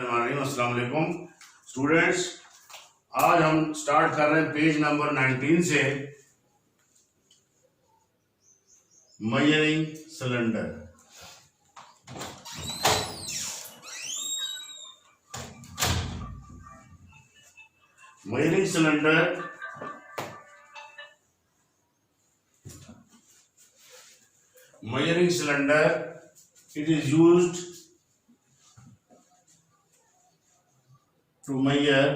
अस्सलाम वालेकुम स्टूडेंट्स। आज हम स्टार्ट कर रहे हैं पेज नंबर 19 से measuring cylinder. Measuring cylinder it is used to measure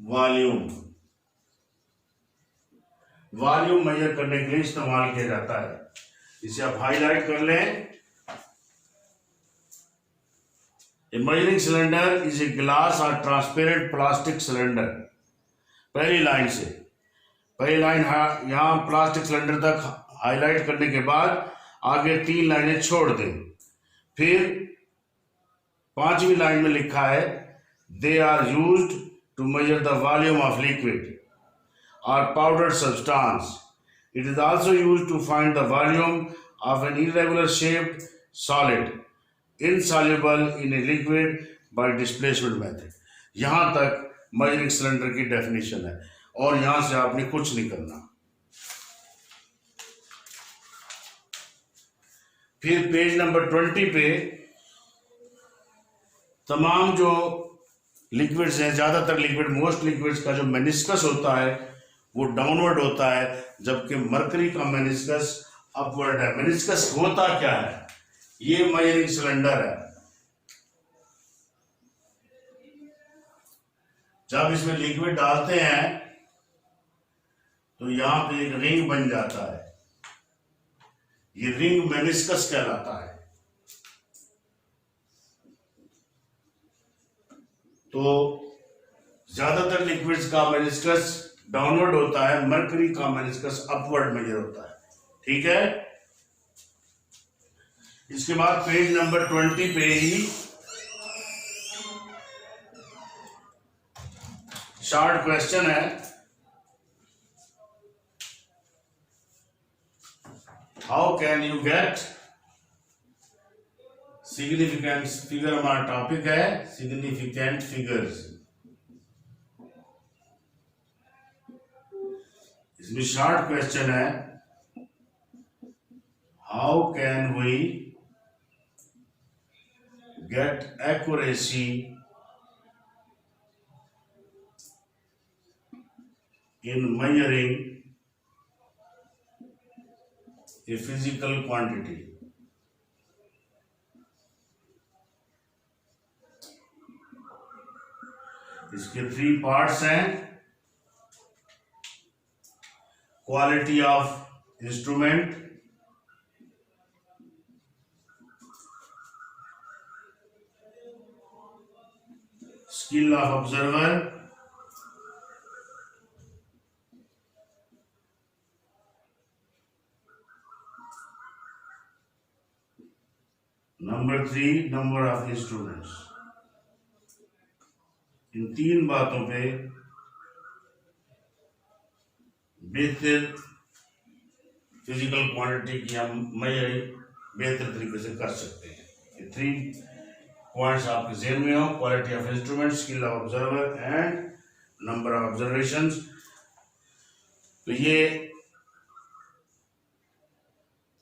volume major करने के लिए इस्तेमाल किया जाता है। इसे आप हाईलाइट कर लें। A measuring cylinder is a glass or transparent plastic cylinder। पहली लाइन यहाँ प्लास्टिक सिलेंडर तक हाईलाइट करने के बाद आगे 3 लाइनें छोड़ दें। फिर 5वीं लाइन में लिखा है they are used to measure the volume of liquid or powdered substance. It is also used to find the volume of an irregular shaped solid insoluble in a liquid by displacement method. यहाँ तक measuring cylinder की definition है और यहाँ से आपने कुछ नहीं करना। फिर पेज नंबर 20 पे तमाम जो लिक्विड्स हैं, ज्यादातर लिक्विड मोस्ट लिक्विड्स का जो मेनिस्कस होता है वो डाउनवर्ड होता है, जबकि मरकरी का मेनिस्कस अपवर्ड है। मेनिस्कस होता क्या है? ये मेजरिंग सिलेंडर है। जब इसमें लिक्विड डालते हैं तो यहां पे एक रिंग बन जाता है। ये रिंग मेनिस्कस कहलाता है। तो ज्यादातर लिक्विड्स का मेनिस्कस डाउनवर्ड होता है, मरकरी का मेनिस्कस अपवर्ड मेजर होता है। ठीक है। इसके बाद पेज नंबर 20 पे ही शॉर्ट क्वेश्चन है। How can you get significant figure? हमारा टॉपिक है सिग्निफिकेंट फिगर्स। इसमें शॉर्ट क्वेश्चन है how can we get accuracy in measuring a physical quantity. इसके 3 पार्ट्स हैं। Quality of instrument, skill of observer, number 3 number of instruments. इन 3 बातों पे बेहतर फिजिकल क्वांटिटी की हम मेजरिंग बेहतर तरीके से कर सकते हैं। ये 3 पॉइंट्स आपके ज़हन में हो, quality of instrument, skill of observer and number of observations. तो ये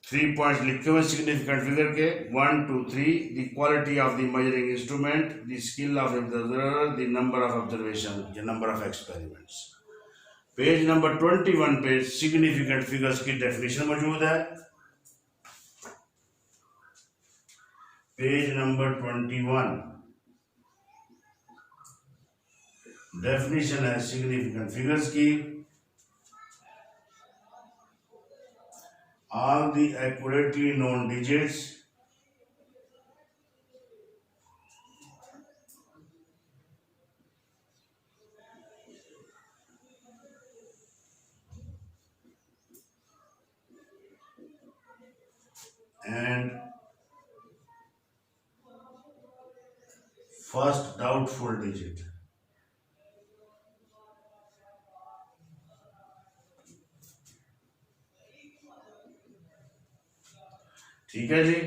3 पॉइंट्स लिखे हुए सिग्निफिकेंट फिगर के 1 2 3। The quality of the measuring instrument, the skill of observer, the number of observation या number of experiments. Page number 21 पे significant figures की definition मौजूद है। पेज नंबर 21 डेफिनेशन है सिग्निफिकेंट फिगर्स की। All the accurately known digits and first doubtful digit। ठीक है जी।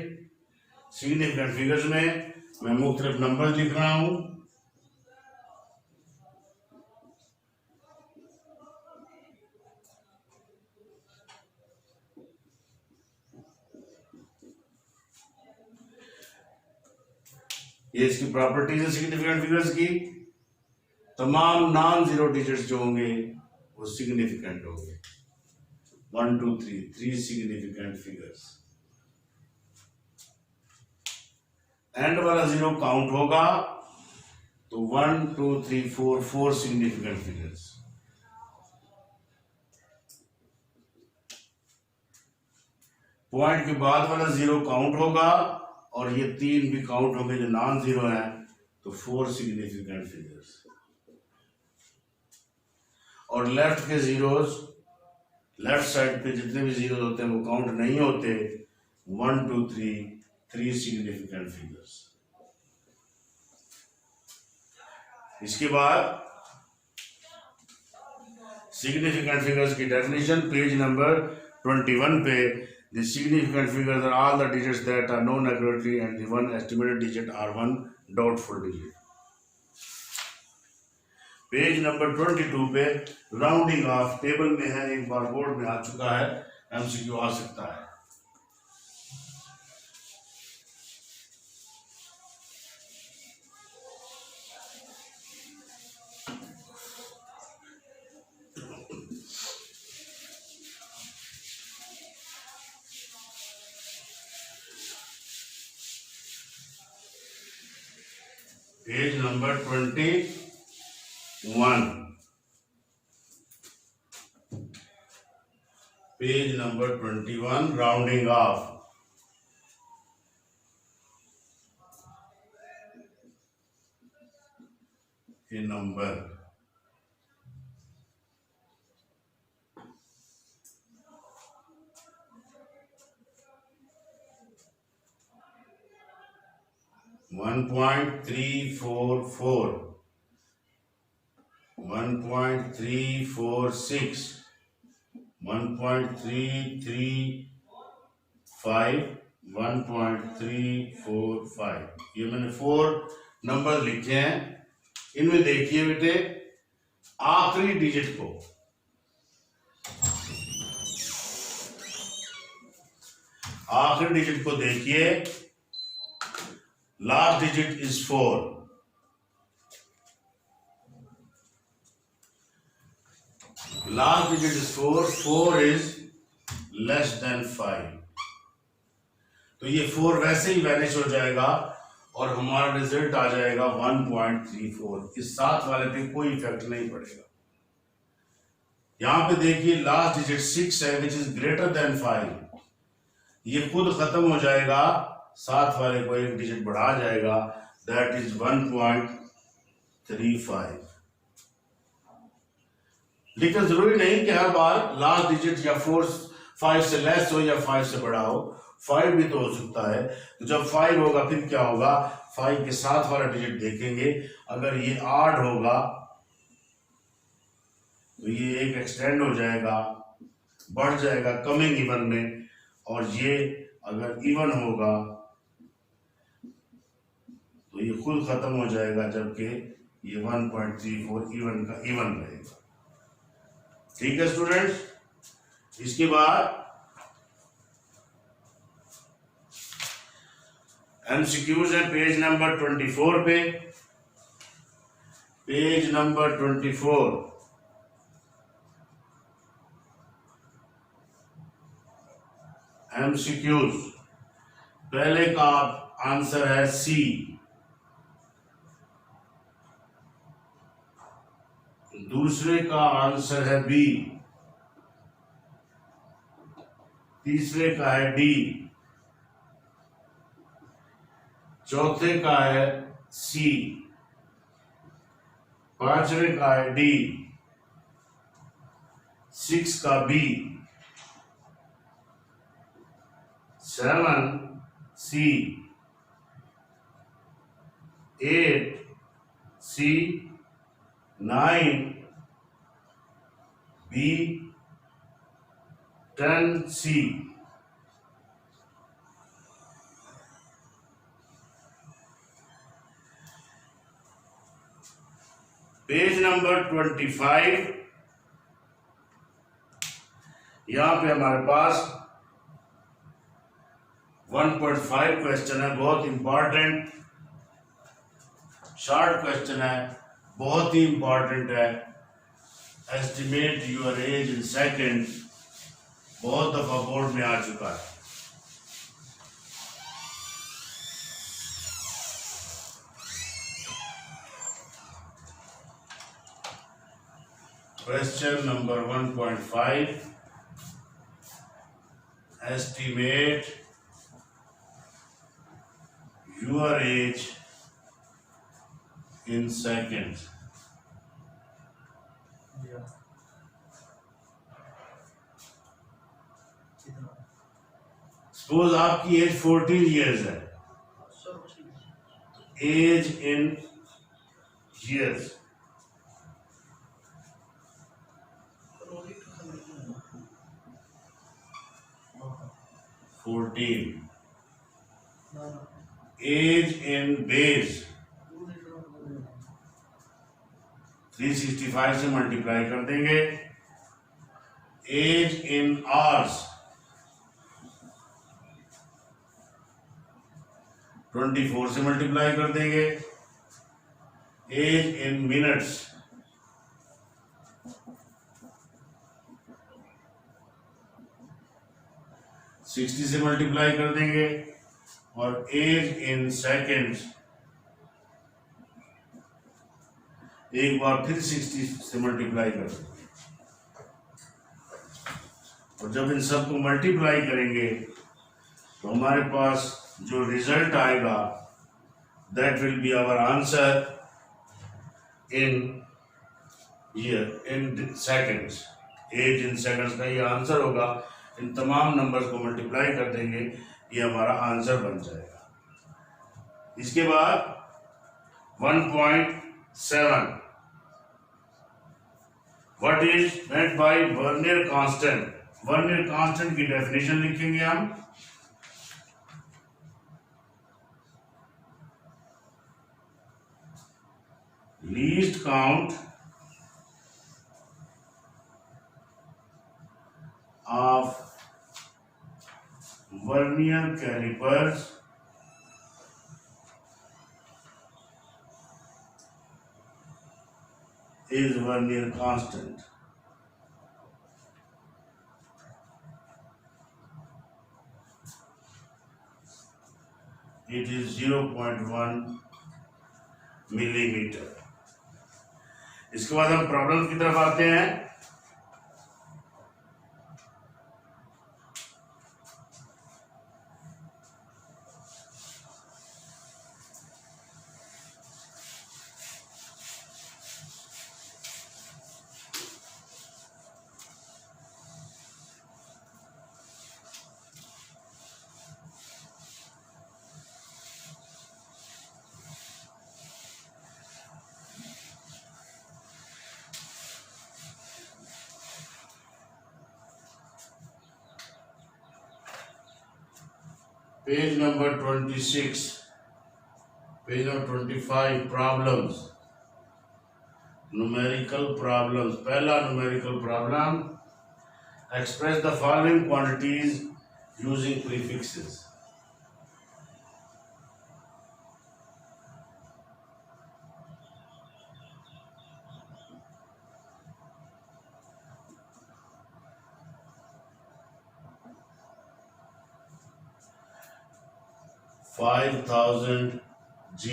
Significant figures में मैं मुख्तलिफ नंबर लिख रहा हूं। ये इसकी प्रॉपर्टीज है सिग्निफिकेंट फिगर्स की। तमाम नॉन जीरो डिजिट्स जो होंगे वो सिग्निफिकेंट होंगे। 1 2 3 3 सिग्निफिकेंट फिगर्स। एंड वाला जीरो काउंट होगा तो 1 2 3 4 4 सिग्निफिकेंट फिगर्स। पॉइंट के बाद वाला जीरो काउंट होगा और ये 3 भी काउंट होंगे जो नॉन जीरो है, तो 4 सिग्निफिकेंट फिगर्स। और लेफ्ट के जीरोस, लेफ्ट साइड पे जितने भी जीरो होते हैं वो काउंट नहीं होते। 1 2 3 3 सिग्निफिकेंट फिगर्स। इसके बाद सिग्निफिकेंट फिगर्स की डेफिनेशन पेज नंबर 21 पे। The significant figures are all the digits that are known accurately and the one estimated digit or one doubtful digit. Page number 22 पे राउंडिंग ऑफ टेबल में है, एक बार board में आ चुका है, MCQ आ सकता है। Page number 21, page number 21 rounding off. ये नंबर 1.344, 1.346, 1.335, 1.345। ये मैंने 4 नंबर लिखे हैं। इनमें देखिए बेटे, आखिरी डिजिट को, आखिरी डिजिट को देखिए। Last digit is 4। Last digit is 4, 4 is less than 5। तो ये 4 वैसे ही वैनिश हो जाएगा और हमारा रिजल्ट आ जाएगा 1.34। इस साथ वाले पे कोई इफेक्ट नहीं पड़ेगा। यहां पे देखिए लास्ट डिजिट 6 है विच इज ग्रेटर देन 5। ये खुद खत्म हो जाएगा, साथ वाले को एक डिजिट बढ़ा जाएगा, दैट इज 1.35। लेकिन जरूरी नहीं कि हर बार लास्ट डिजिट या 5 से लेस हो या 5 से बड़ा हो। 5 भी तो हो सकता है। तो जब 5 होगा फिर क्या होगा, 5 के साथ वाला डिजिट देखेंगे, अगर ये ऑड होगा तो ये एक एक्सटेंड हो जाएगा, बढ़ जाएगा कमिंग इवन में, और ये अगर इवन होगा तो ये खुद खत्म हो जाएगा, जबकि ये 1.34 इवन का इवन रहेगा। ठीक है स्टूडेंट्स। इसके बाद एमसीक्यूज है पेज नंबर 24 पे। Page number 24, MCQs. पहले का आंसर है सी, दूसरे का आंसर है बी, तीसरे का है डी, चौथे का है सी, पांचवे का है डी, 6 का बी, 7 सी, 8 सी, 9 बी, 10 सी। पेज नंबर 25, यहां पे हमारे पास 1.5 क्वेश्चन है, बहुत इंपॉर्टेंट शॉर्ट क्वेश्चन है, बहुत ही इंपॉर्टेंट है। Estimate your age in second, बहुत दफा बोर्ड में आ चुका है। Question number 1.5, estimate your age in seconds. Suppose आपकी एज 14 years है, age in years, age in days 365 से मल्टीप्लाई कर देंगे। एज इन आवर्स 24 से मल्टीप्लाई कर देंगे। एज इन मिनट्स 60 से मल्टीप्लाई कर देंगे। और एज इन सेकेंड्स एक बार फिर 60 से मल्टीप्लाई कर देंगे। और जब इन सब को मल्टीप्लाई करेंगे तो हमारे पास जो रिजल्ट आएगा that will be our answer in year in seconds. Age in seconds का ये आंसर होगा। इन तमाम नंबर्स को मल्टीप्लाई कर देंगे, ये हमारा आंसर बन जाएगा। इसके बाद 1.7, what is meant by vernier constant. Vernier constant की डेफिनेशन लिखेंगे हम। Least count of vernier callipers is vernier constant. It is 0.1 millimetre. इसके बाद हम प्रॉब्लम की तरफ आते हैं। Page number 26, page number 25, problems, numerical problems. पहला numerical problem, express the following quantities using prefixes. $5,000 G,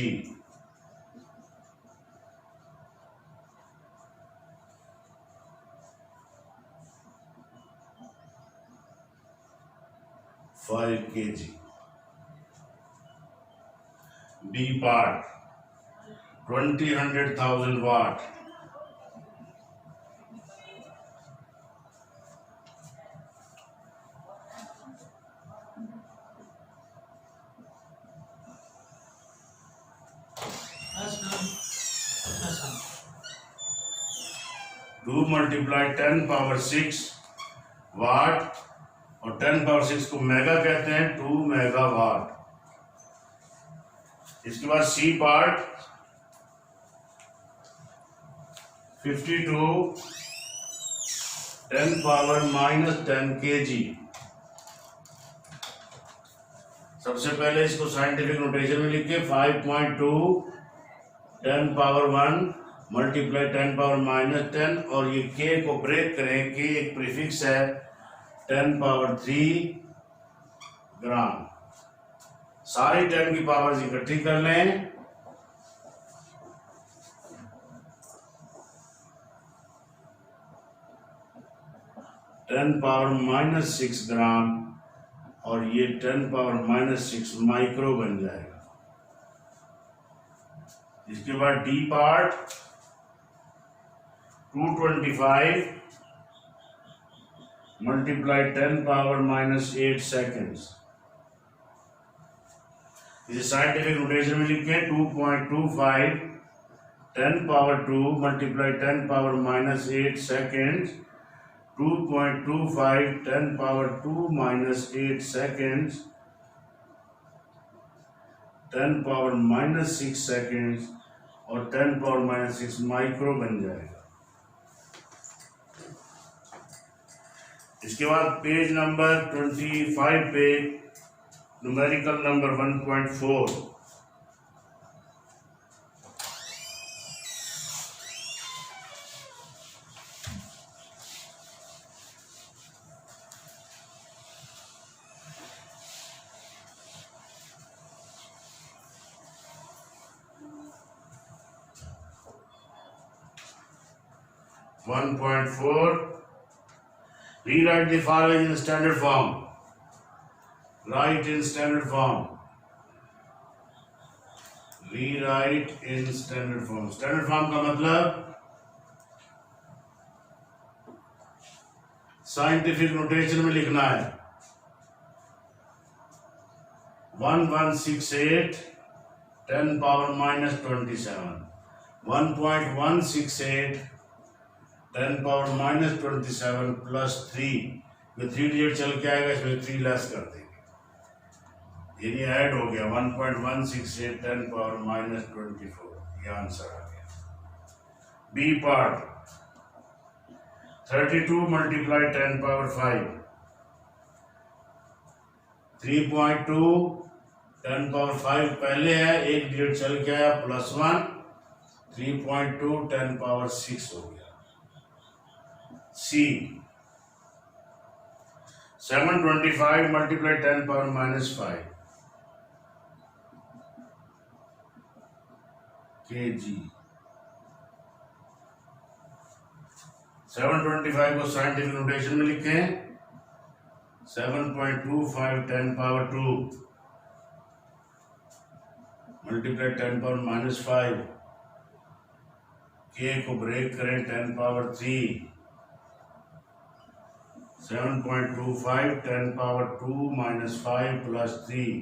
$5 kg. B part 100,000 watt, to multiply 10⁻6 वाट, और 10⁻6 को मेगा कहते हैं, 2 मेगावाट। इसके बाद सी पार्ट 52 10 पावर -10 kg। सबसे पहले इसको साइंटिफिक नोटेशन में लिखिए 5.2 10 पावर 1 मल्टीप्लाई 10 पावर -10 और ये k को ब्रेक करें। k एक प्रीफिक्स है 10 पावर 3 ग्राम। सारी 10 की पावर्स इकट्ठी कर लें। -6 ग्राम और ये 10 पावर -6 माइक्रो बन जाएगा। इसके बाद D part 225 multiply 10 power -8 seconds. इसे साइंटिफिक नोटेशन में लिखें 2.25 10 power 2 multiply 10 power -8 seconds. 2.25 10 power 2 -8 seconds 10 power -6 seconds और 10 पावर -6 माइक्रो बन जाएगा। इसके बाद पेज नंबर 25 पे numerical number 1.4 1.4 rewrite the following in standard form. Write in standard form. Rewrite in standard form. Standard form का मतलब साइंटिफिक नोटेशन में लिखना है 1168 10 पावर -27 1.168 10 पावर -27 प्लस 3 में 3 डिजिट चल के आएगा, इसमें 3 लेस कर देंगे, यानी ऐड हो गया 1.168 10 पावर -24। ये आंसर आ गया। B part 32 multiply 10 power 5 3.2 10 power 5 पहले है, एक डिजिट चल के आया प्लस 1 3.2 10 पावर 6 हो गया। C 725 multiply 10 power -5 kg। 725 को साइंटिफिक नोटेशन में लिखें 7.25 10 पावर 2 मल्टीप्लाई 10 पावर -5 k को ब्रेक करें 10 पावर 3 7.25 10 पावर 2 -5 प्लस 3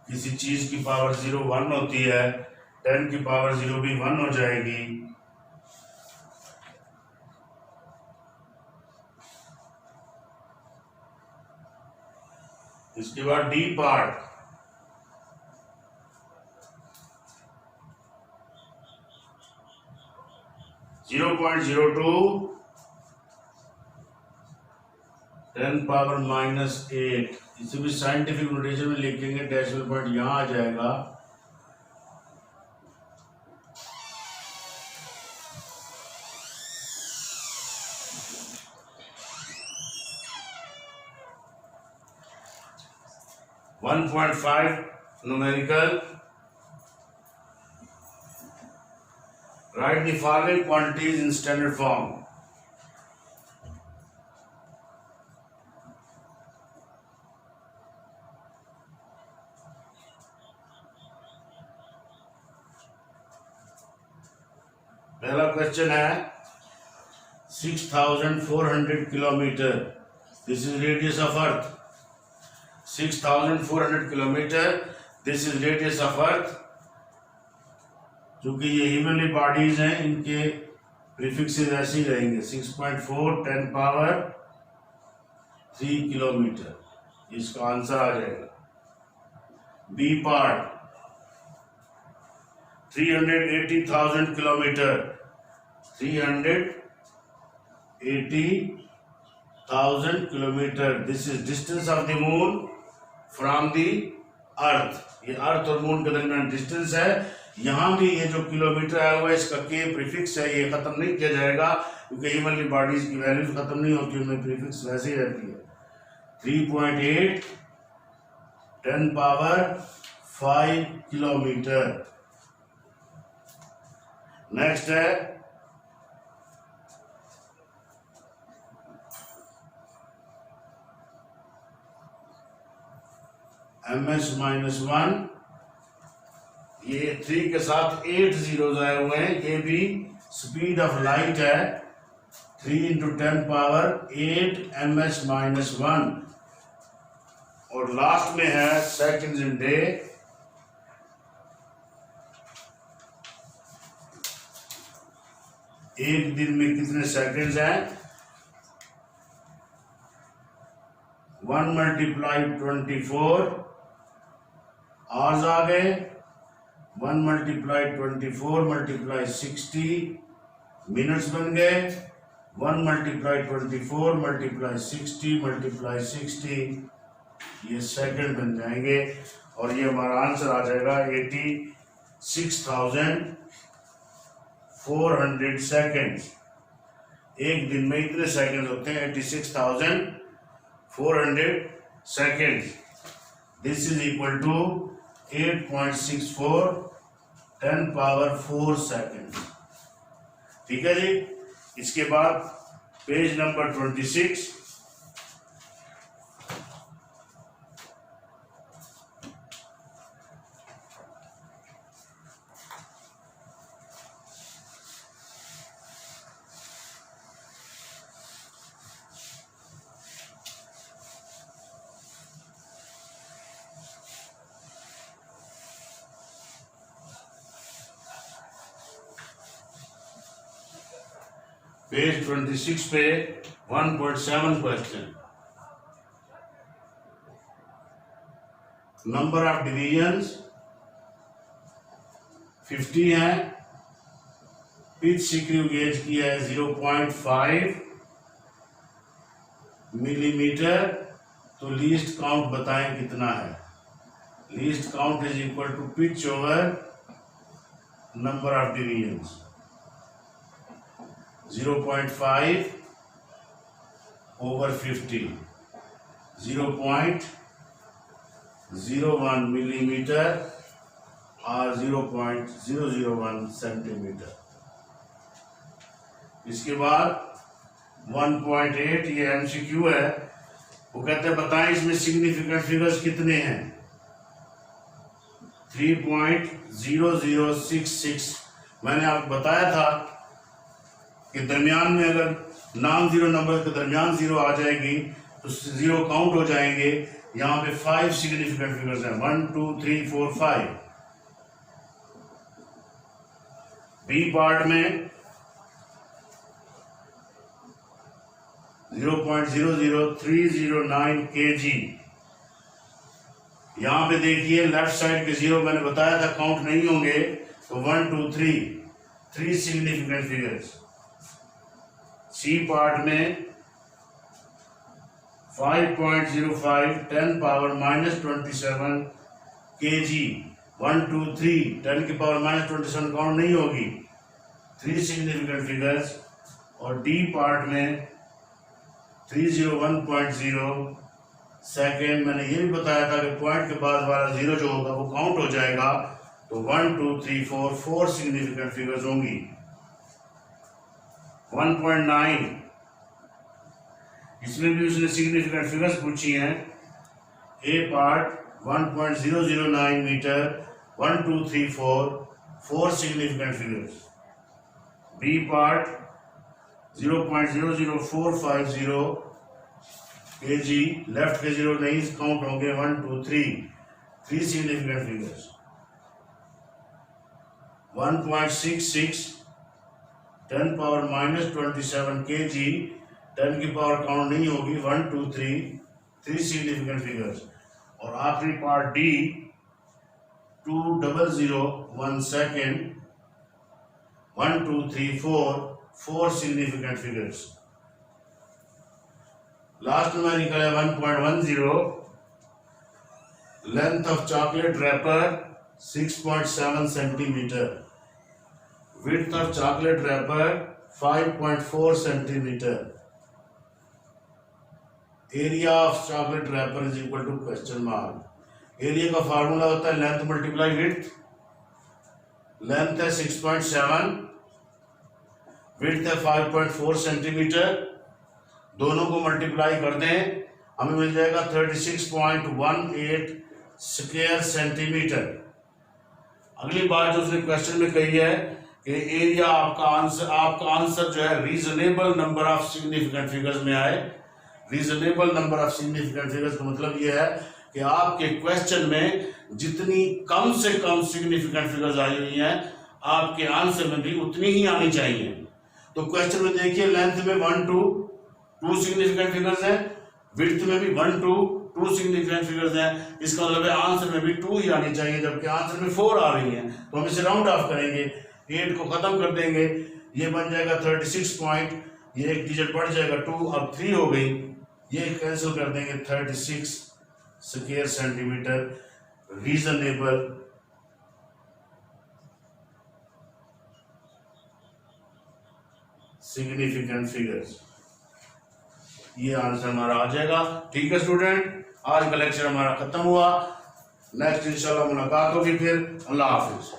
किसी चीज की पावर 0 1 होती है, 10 की पावर 0 भी 1 हो जाएगी। इसके बाद डी पार्ट 0.02 10 पावर -8, इसे भी साइंटिफिक नोटेशन में लिखेंगे, डेसिमल पॉइंट यहां आ जाएगा। .5 numerical. Write the following quantities in standard form. पहला क्वेश्चन है 6400 kilometre, this is radius of earth. 6400 kilometre, this is radius of earth. चूंकि ये इवनली बॉडीज हैं, इनके प्रीफिक्सेस ऐसे ही रहेंगे। 6.4 10 पावर 3 किलोमीटर, इसका आंसर आ जाएगा। B part 380,000 kilometre, 380,000 kilometre. This is distance of the moon from the earth. ये अर्थ और मून के दरमियान डिस्टेंस है। यहाँ भी ये जो किलोमीटर आया हुआ है इसका के प्रीफिक्स है, ये खत्म नहीं किया जाएगा क्योंकि ह्यूमनली बॉडीज की वैल्यूज खत्म नहीं होती, उनमें प्रीफिक्स वैसे ही रहती है। 3.8 10 पावर 5 किलोमीटर। नेक्स्ट है ms-1। ये 3 के साथ 8 जीरोज आए हुए हैं। ये भी स्पीड ऑफ लाइट है। 3 × 10 पावर 8 ms-1। और लास्ट में है सेकंड्स इन डे। एक दिन में कितने सेकंड्स हैं? 1 × 24 आवर्स आ गए। 1 × 24 × 60 मिनट्स बन गए। 1 × 24 × 60 ये सेकंड बन जाएंगे और ये हमारा आंसर आ जाएगा 86,400 सेकेंड्स। एक दिन में इतने सेकंड होते हैं 86,400 seconds. This is equal to 8.64 10 power 4 second. ठीक है जी। इसके बाद पेज नंबर 26। पेज 26 पे 1.7 क्वेश्चन। नंबर ऑफ डिवीजन्स 50 है। पिच स्क्रू गेज की है 0.5 मिलीमीटर। तो लीस्ट काउंट बताएं कितना है। Least count is equal to pitch over number of divisions. 0.5 over 50, 0.01 millimetre और 0.001 सेंटीमीटर। इसके बाद 1.8 ये MCQ है। वो कहते हैं बताएं इसमें सिग्निफिकेंट फिगर्स कितने हैं। 3.0066। मैंने आपको बताया था कि दरमियान में अगर नॉन जीरो नंबर के दरमियान जीरो आ जाएगी तो जीरो काउंट हो जाएंगे। यहाँ पे 5 सिग्निफिकेंट फिगर्स हैं 1 2 3 4 5। बी पार्ट में 0.00309 kg। यहाँ पे देखिए लेफ्ट साइड के जीरो मैंने बताया था काउंट नहीं होंगे। तो 1 2 3 सिग्निफिकेंट फिगर्स। सी पार्ट में 5.05 10 पावर -27 kg। 1 2 3 10 की पावर -27 काउंट नहीं होगी। 3 सिग्निफिकेंट फिगर्स। और डी पार्ट में 301.0 सेकेंड। मैंने ये भी बताया था कि पॉइंट के बाद वाला जीरो जो होगा वो काउंट हो जाएगा। तो 1 2 3 4 सिग्निफिकेंट फिगर्स होंगी। 1.9 इसमें भी उसने सिग्निफिकेंट फिगर्स पूछी हैं। A part 1.009 metre 1 2 3 4 significant figures. B part 0.00450 kg। Left के जीरो नहीं काउंट होंगे। 1 2 3 सिग्निफिकेंट फिगर्स। 1.66 10 पावर -27 kg 10 की पावर काउंट नहीं होगी, 1 2 3 सिग्निफिकेंट फिगर्स। और आखिरी part D 20001 second 1 2 3 4 significant figures. Last numerical है 1.10, length of chocolate wrapper 6.7 centimetre, width of chocolate wrapper 5.4 centimetre, area of chocolate wrapper is equal to question mark. Area का formula होता है length multiply width, length है 6.7, width है 5.4 centimetre, दोनों को multiply कर दें हमें मिल जाएगा 36.18 स्क्वायर सेंटीमीटर। अगली बात जो उसने क्वेश्चन में कही है कि एरिया आपका आंसर जो है reasonable number of significant figures में आए। Reasonable number of significant figures का मतलब ये है कि आपके क्वेश्चन में जितनी कम से कम सिग्निफिकेंट फिगर्स आई हुई हैं आपके आंसर में भी उतनी ही आनी चाहिए। तो क्वेश्चन में देखिए लेंथ में 1 2 सिग्निफिकेंट फिगर्स हैं, विड्थ में भी 1 2 सिग्निफिकेंट फिगर्स हैं। इसका मतलब है आंसर में भी 2 ही आनी चाहिए, जबकि आंसर में 4 आ रही हैं। तो हम इसे राउंड ऑफ करेंगे, 8 को खत्म कर देंगे, ये बन जाएगा 36 पॉइंट, ये एक डिजिट बढ़ जाएगा 2, अब 3 हो गई, ये कैंसिल कर देंगे 36 square centimetre reasonable significant figures. ये आंसर हमारा आ जाएगा। ठीक है स्टूडेंट, आज का लेक्चर हमारा खत्म हुआ। नेक्स्ट इंशाल्लाह मुलाकात होगी फिर। अल्लाह हाफिज।